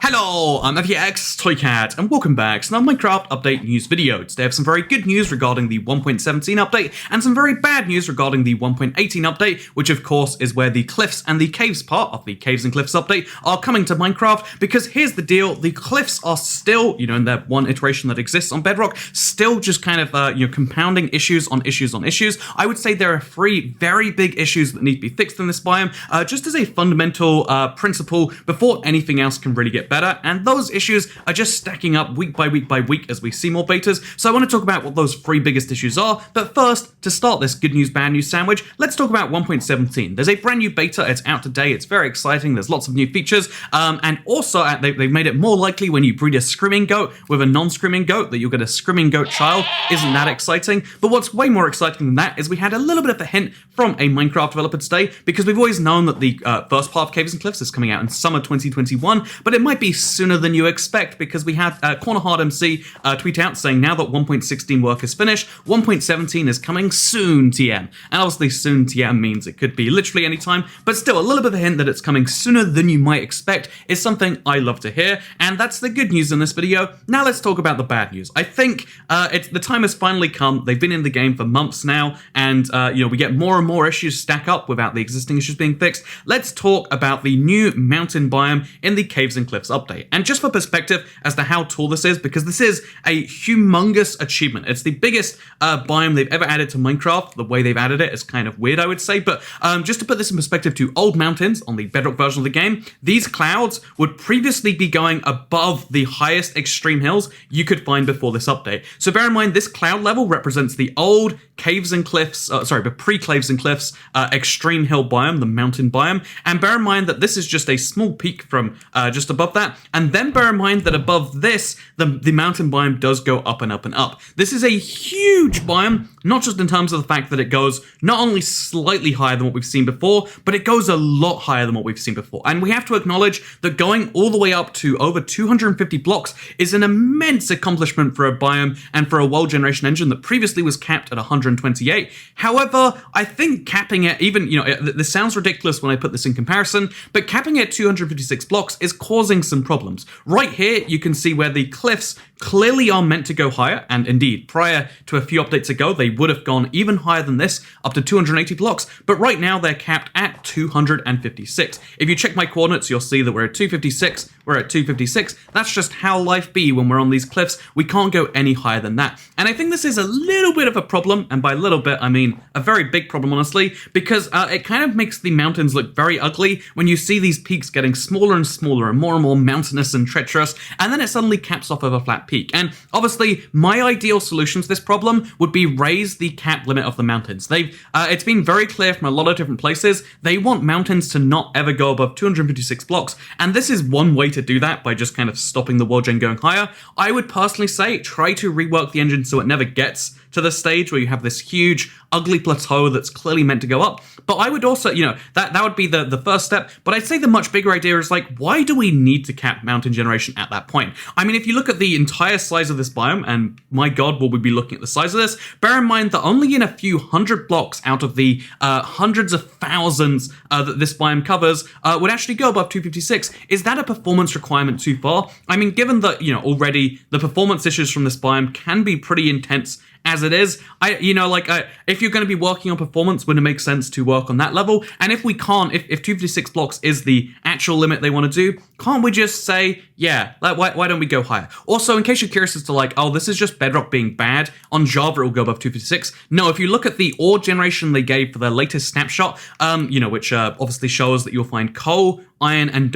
Hello, I'm FX Toycat, and welcome back to another Minecraft update news video. Today I have some very good news regarding the 1.17 update, and some very bad news regarding the 1.18 update, which of course is where the cliffs and the caves part of the Caves and Cliffs update are coming to Minecraft, because here's the deal, the cliffs are still, in their one iteration that exists on Bedrock, still just kind of, compounding issues on issues on issues. I would say there are three very big issues that need to be fixed in this biome, just as a fundamental principle before anything else can really get better, and those issues are just stacking up week by week by week as we see more betas, so I want to talk about what those three biggest issues are. But first, to start this good news, bad news sandwich, let's talk about 1.17. There's a brand new beta, it's out today, it's very exciting, there's lots of new features, and also they've made it more likely when you breed a screaming goat with a non-screaming goat that you'll get a screaming goat child. Isn't that exciting? But what's way more exciting than that is we had a little bit of a hint from a Minecraft developer today, because we've always known that the first part of Caves and Cliffs is coming out in summer 2021, but it might be sooner than you expect, because we had Corner Hard MC tweet out saying now that 1.16 work is finished, 1.17 is coming soon, TM. And obviously soon TM means it could be literally any time, but still a little bit of a hint that it's coming sooner than you might expect is something I love to hear, and that's the good news in this video. Now let's talk about the bad news. I think the time has finally come. They've been in the game for months now, and we get more and more issues stack up without the existing issues being fixed. Let's talk about the new mountain biome in the Caves and Cliffs update. And just for perspective as to how tall this is, because this is a humongous achievement. It's the biggest biome they've ever added to Minecraft. The way they've added it is kind of weird, I would say, but just to put this in perspective to old mountains on the Bedrock version of the game, these clouds would previously be going above the highest extreme hills you could find before this update. So bear in mind, this cloud level represents the old Caves and Cliffs, but pre-Caves and Cliffs extreme hill biome, the mountain biome, and bear in mind that this is just a small peak from just above that, and then bear in mind that above this, the mountain biome does go up and up and up. This is a huge biome, not just in terms of the fact that it goes not only slightly higher than what we've seen before, but it goes a lot higher than what we've seen before. And we have to acknowledge that going all the way up to over 250 blocks is an immense accomplishment for a biome and for a world generation engine that previously was capped at 128. However, I think capping it, even, this sounds ridiculous when I put this in comparison, but capping it at 256 blocks is causing some problems. Right here, you can see where the cliffs clearly are meant to go higher, and indeed, prior to a few updates ago, they would have gone even higher than this, up to 280 blocks, but right now they're capped at 256. If you check my coordinates, you'll see that we're at 256, we're at 256. That's just how life be when we're on these cliffs. We can't go any higher than that. And I think this is a little bit of a problem, and by a little bit, I mean a very big problem, honestly, because it kind of makes the mountains look very ugly when you see these peaks getting smaller and smaller and more mountainous and treacherous, and then it suddenly caps off of a flat peak. And obviously, my ideal solution to this problem would be raise the cap limit of the mountains. It's been very clear from a lot of different places, they want mountains to not ever go above 256 blocks, and this is one way to do that, by just kind of stopping the world gen going higher. I would personally say try to rework the engine so it never gets to the stage where you have this huge, ugly plateau that's clearly meant to go up. But I would also, that would be the first step. But I'd say the much bigger idea is why do we need to cap mountain generation at that point? I mean, if you look at the entire size of this biome, and my god, will we be looking at the size of this, bear in mind that only in a few hundred blocks out of the hundreds of thousands that this biome covers would actually go above 256. Is that a performance requirement too far? I mean, given that, already the performance issues from this biome can be pretty intense as it is, if you're going to be working on performance, wouldn't it make sense to work on that level? And if we can't, if 256 blocks is the actual limit they want to do, can't we just say, yeah, why don't we go higher? Also, in case you're curious as to this is just Bedrock being bad, on Java it will go above 256. No, if you look at the ore generation they gave for their latest snapshot, which obviously shows that you'll find coal, iron, and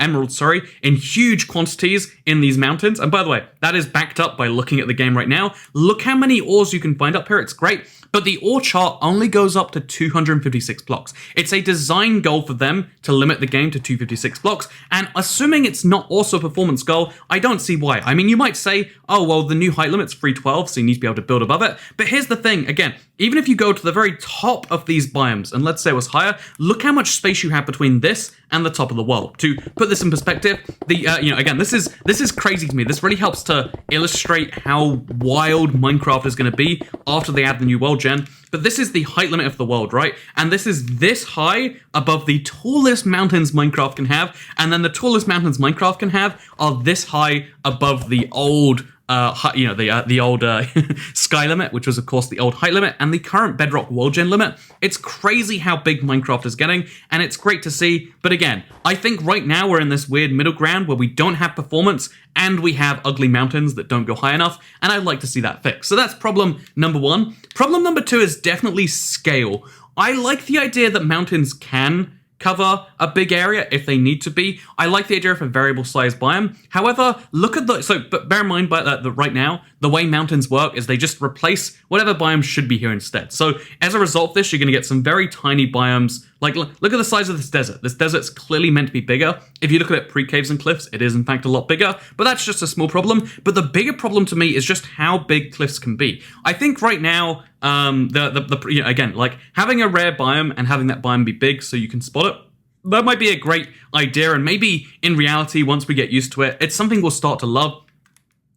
emerald, in huge quantities in these mountains. And by the way, that is backed up by looking at the game right now. Look how many ores you can find up here. It's great. But the ore chart only goes up to 256 blocks. It's a design goal for them to limit the game to 256 blocks, and assuming it's not also a performance goal, I don't see why. I mean, you might say, oh, well, the new height limit's 312, so you need to be able to build above it. But here's the thing, again, even if you go to the very top of these biomes, and let's say it was higher, look how much space you have between this and the top of the world. To put this in perspective, again, this is crazy to me. This really helps to illustrate how wild Minecraft is going to be after they add the new world world gen, but this is the height limit of the world, right? And this is this high above the tallest mountains Minecraft can have, and then the tallest mountains Minecraft can have are this high above the old the old sky limit, which was of course the old height limit, and the current Bedrock world gen limit. It's crazy how big Minecraft is getting, and it's great to see. But again, I think right now we're in this weird middle ground where we don't have performance and we have ugly mountains that don't go high enough, and I'd like to see that fixed. So that's problem number one. Problem number two is definitely scale. I like the idea that mountains can cover a big area if they need to be. I like the idea of a variable size biome. However, look at but bear in mind that right now, the way mountains work is they just replace whatever biome should be here instead. So as a result of this, you're going to get some very tiny biomes. Like, look at the size of this desert. This desert's clearly meant to be bigger. If you look at it pre-caves and cliffs, it is in fact a lot bigger, but that's just a small problem. But the bigger problem to me is just how big cliffs can be. I think right now, again, like having a rare biome and having that biome be big so you can spot it, that might be a great idea, and maybe in reality, once we get used to it, it's something we'll start to love.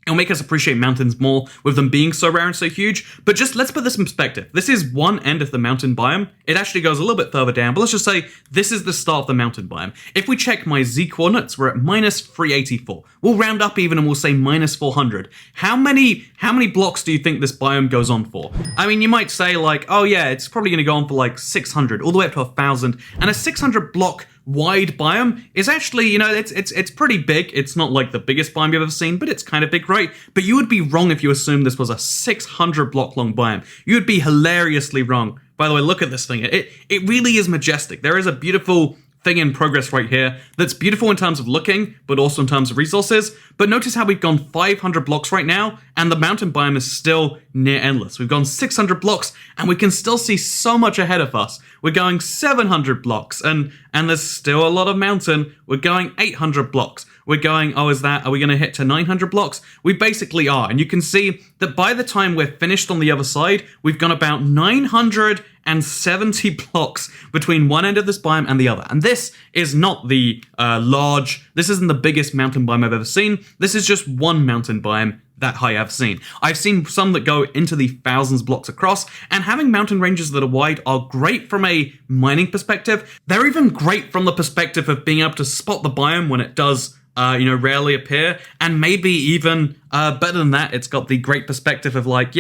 It'll make us appreciate mountains more with them being so rare and so huge. But just let's put this in perspective. This is one end of the mountain biome. It actually goes a little bit further down, but let's just say this is the start of the mountain biome. If we check my Z coordinates, we're at minus 384. We'll round up even and we'll say minus 400. How many blocks do you think this biome goes on for? I mean, you might say like, oh yeah, it's probably going to go on for like 600, all the way up to 1,000. And a 600 block wide biome is actually, it's pretty big. It's not like the biggest biome you've ever seen, but it's kind of big, right? But you would be wrong if you assumed this was a 600 block long biome. You would be hilariously wrong. By the way, look at this thing. It really is majestic. There is a beautiful thing in progress right here that's beautiful in terms of looking, but also in terms of resources. But notice how we've gone 500 blocks right now, and the mountain biome is still near endless. We've gone 600 blocks, and we can still see so much ahead of us. We're going 700 blocks, and there's still a lot of mountain. We're going 800 blocks. We're going, are we going to hit to 900 blocks? We basically are, and you can see that by the time we're finished on the other side, we've gone about 970 blocks between one end of this biome and the other. And this is not the this isn't the biggest mountain biome I've ever seen. This is just one mountain biome that high I've seen. I've seen some that go into the thousands of blocks across, and having mountain ranges that are wide are great from a mining perspective. They're even great from the perspective of being able to spot the biome when it does rarely appear, and maybe even better than that, it's got the great perspective of like,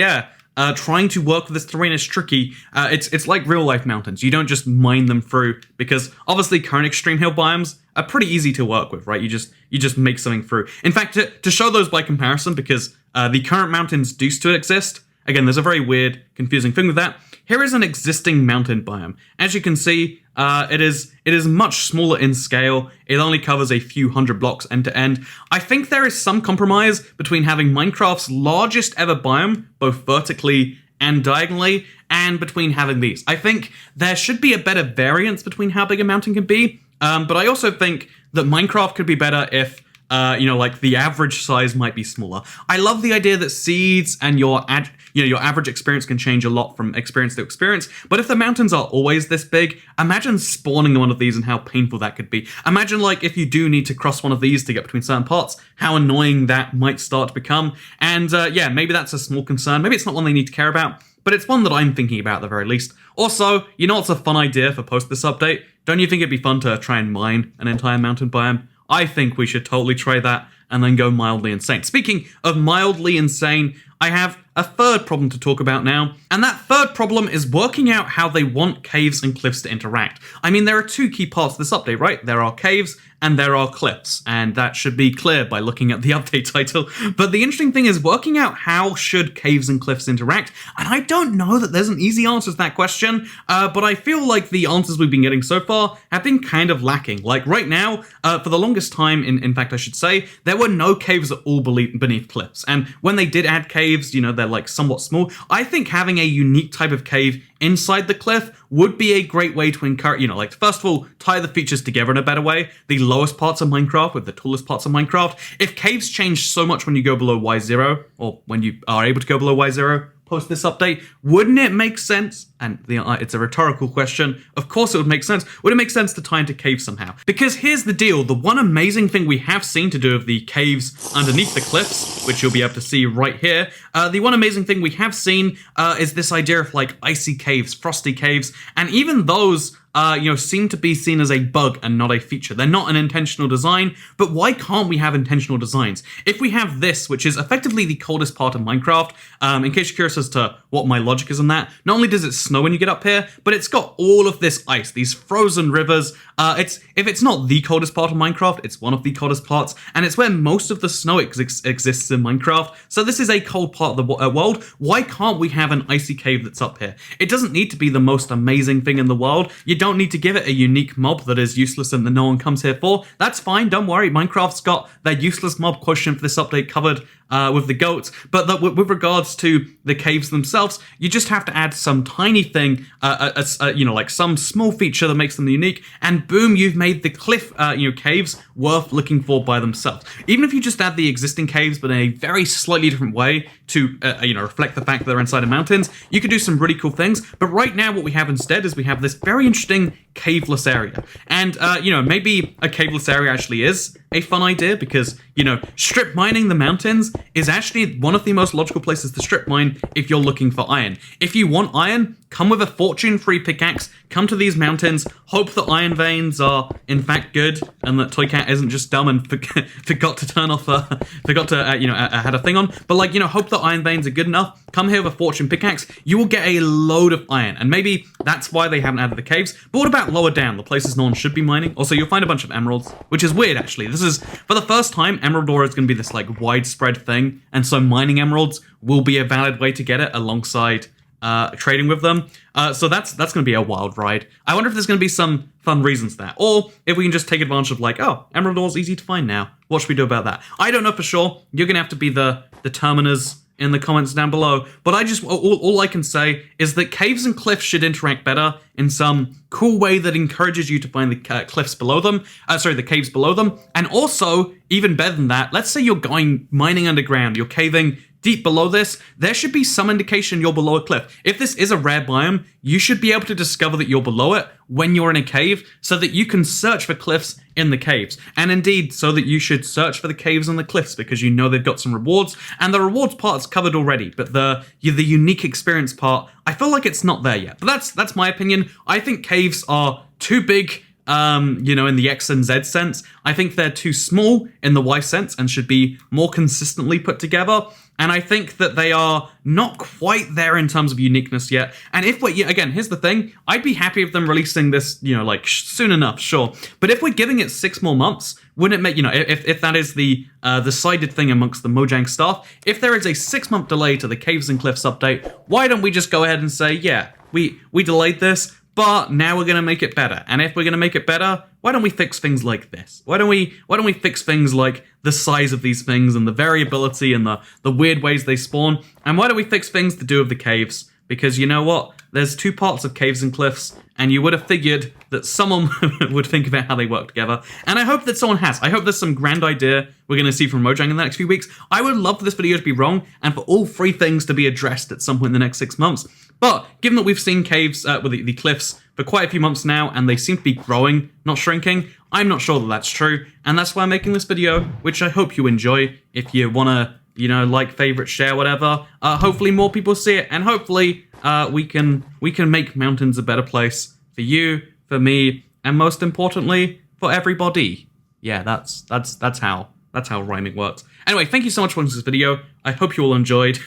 trying to work with this terrain is tricky. It's like real life mountains. You don't just mine them through, because obviously current extreme hill biomes are pretty easy to work with, right? You just make something through. In fact, to show those by comparison, because the current mountains do still exist. Again, there's a very weird, confusing thing with that. Here is an existing mountain biome. As you can see, it is much smaller in scale. It only covers a few hundred blocks end to end. I think there is some compromise between having Minecraft's largest ever biome, both vertically and diagonally, and between having these. I think there should be a better variance between how big a mountain can be, but I also think that Minecraft could be better if like the average size might be smaller. I love the idea that seeds and your average experience can change a lot from experience to experience. But if the mountains are always this big, imagine spawning one of these and how painful that could be. Imagine like if you do need to cross one of these to get between certain parts, how annoying that might start to become. And maybe that's a small concern. Maybe it's not one they need to care about, but it's one that I'm thinking about at the very least. Also, what's a fun idea for post this update? Don't you think it'd be fun to try and mine an entire mountain biome? I think we should totally try that and then go mildly insane. Speaking of mildly insane, I have a third problem to talk about now, and that third problem is working out how they want caves and cliffs to interact. I mean, there are two key parts of this update, right? There are caves and there are cliffs, and that should be clear by looking at the update title. But the interesting thing is working out how should caves and cliffs interact, and I don't know that there's an easy answer to that question, but I feel like the answers we've been getting so far have been kind of lacking. Like right now, for the longest time, in fact I should say, there were no caves at all beneath cliffs, and when they did add caves, they're like somewhat small. I think having a unique type of cave inside the cliff would be a great way to encourage, first of all, tie the features together in a better way. The lowest parts of Minecraft with the tallest parts of Minecraft. If caves change so much when you go below Y0, or when you are able to go below Y0, post this update, wouldn't it make sense? And it's a rhetorical question. Of course it would make sense. Would it make sense to tie into caves somehow? Because here's the deal. The one amazing thing we have seen to do with the caves underneath the cliffs, which you'll be able to see right here, the one amazing thing we have seen is this idea of like icy caves, frosty caves, and even those seem to be seen as a bug and not a feature. They're not an intentional design, but why can't we have intentional designs? If we have this, which is effectively the coldest part of Minecraft, in case you're curious as to what my logic is on that, not only does it snow when you get up here, but it's got all of this ice, these frozen rivers. If it's not the coldest part of Minecraft, it's one of the coldest parts, and it's where most of the snow exists in Minecraft. So this is a cold part of the world. Why can't we have an icy cave that's up here? It doesn't need to be the most amazing thing in the world. You don't need to give it a unique mob that is useless and that no one comes here for. That's fine, don't worry. Minecraft's got their useless mob question for this update covered with the goats. But with regards to the caves themselves, you just have to add some tiny thing, like some small feature that makes them unique, and boom, you've made the cliff, caves worth looking for by themselves. Even if you just add the existing caves, but in a very slightly different way to, reflect the fact that they're inside of mountains, you could do some really cool things. But right now, what we have instead is we have this very interesting caveless area. And, maybe a caveless area actually is a fun idea because, strip mining the mountains is actually one of the most logical places to strip mine if you're looking for iron. If you want iron, come with a fortune-free pickaxe, come to these mountains, hope the iron veins are in fact good, and that Toycat isn't just dumb and forgot to turn off, had a thing on, but hope the iron veins are good enough, come here with a fortune pickaxe, you will get a load of iron, and maybe that's why they haven't added the caves. But what about lower down, the places no one should be mining? Also, you'll find a bunch of emeralds, which is weird actually. This is, for the first time, emerald ore is going to be this like widespread thing, and so mining emeralds will be a valid way to get it alongside trading with them. So that's going to be a wild ride. I wonder if there's going to be some fun reasons there, or if we can just take advantage of like, oh, emerald ore's easy to find now. What should we do about that? I don't know for sure. You're going to have to be the determiners in the comments down below. But all I can say is that caves and cliffs should interact better in some cool way that encourages you to find the cliffs below them. The caves below them. And also, even better than that, let's say you're going mining underground, you're caving deep below this, there should be some indication you're below a cliff. If this is a rare biome, you should be able to discover that you're below it when you're in a cave so that you can search for cliffs in the caves. And indeed, so that you should search for the caves and the cliffs because you know they've got some rewards. And the rewards part's covered already, but the unique experience part, I feel like it's not there yet. But that's my opinion. I think caves are too big, in the X and Z sense. I think they're too small in the Y sense and should be more consistently put together. And I think that they are not quite there in terms of uniqueness yet. And if again, here's the thing, I'd be happy with them releasing this, soon enough, sure. But if we're giving it 6 more months, wouldn't it make, if that is the decided thing amongst the Mojang staff, if there is a 6-month delay to the Caves and Cliffs update, why don't we just go ahead and say, yeah, we delayed this, but now we're going to make it better. And if we're going to make it better, why don't we fix things like this? Why don't we fix things like the size of these things and the variability and the weird ways they spawn? And why don't we fix things to do with the caves? Because you know what? There's 2 parts of caves and cliffs, and you would have figured that someone would think about how they work together. And I hope that someone has. I hope there's some grand idea we're going to see from Mojang in the next few weeks. I would love for this video to be wrong and for all 3 things to be addressed at some point in the next 6 months. But given that we've seen caves with the cliffs for quite a few months now, and they seem to be growing, not shrinking, I'm not sure that that's true. And that's why I'm making this video, which I hope you enjoy. If you want to, like, favorite, share, whatever, hopefully more people see it, and hopefully we can make mountains a better place for you, for me, and most importantly, for everybody. Yeah, that's how rhyming works. Anyway, thank you so much for watching this video. I hope you all enjoyed.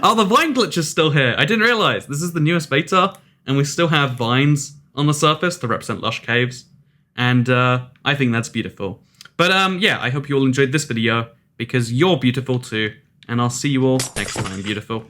Oh, the vine glitch is still here. I didn't realize. This is the newest beta, and we still have vines on the surface to represent lush caves. And I think that's beautiful. But yeah, I hope you all enjoyed this video, because you're beautiful too. And I'll see you all next time, beautiful.